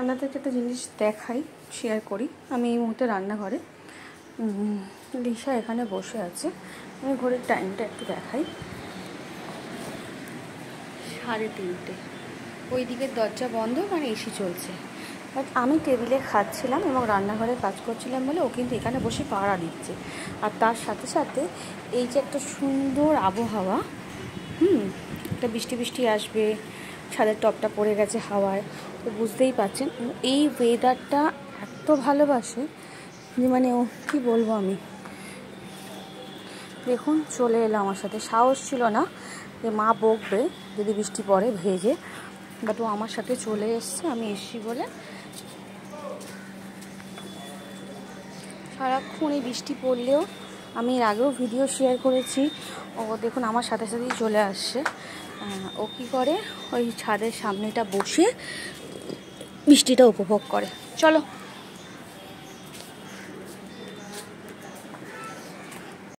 আপনাদেরকে একটা জিনিস দেখাই, শেয়ার করি। আমি এই মুহূর্তে রান্নাঘরে, লিসা এখানে বসে আছে। আমি ঘড়ির টাইমটা একটু দেখাই, 3:30। ওই দিকের দরজা বন্ধ, মানে এসি চলছে। বাট আমি টেবিলে খাচ্ছিলাম এবং রান্নাঘরে কাজ করছিলাম বলে ও কিন্তু এখানে বসে পাহারা দিচ্ছে। আর তার সাথে সাথে এই যে একটা সুন্দর আবহাওয়া, একটা বৃষ্টি বৃষ্টি আসবে, ছাদের টপটা পড়ে গেছে হাওয়ায়, তো বুঝতেই পারছেন এই ওয়েদারটা এত ভালোবাসে যে মানে ও কী বলবো আমি। দেখুন চলে এলো আমার সাথে, সাহস ছিল না যে মা বকবে যদি বৃষ্টি পড়ে ভেজে, বাট ও আমার সাথে চলে এসছে। আমি এসছি বলে সারাক্ষণ এই বৃষ্টি পড়লেও, আমি এর আগেও ভিডিও শেয়ার করেছি, ও দেখুন আমার সাথে সাথেই চলে আসছে। ও কী করে, ওই ছাদের সামনেটা বসে বৃষ্টিটা উপভোগ করে। চলো।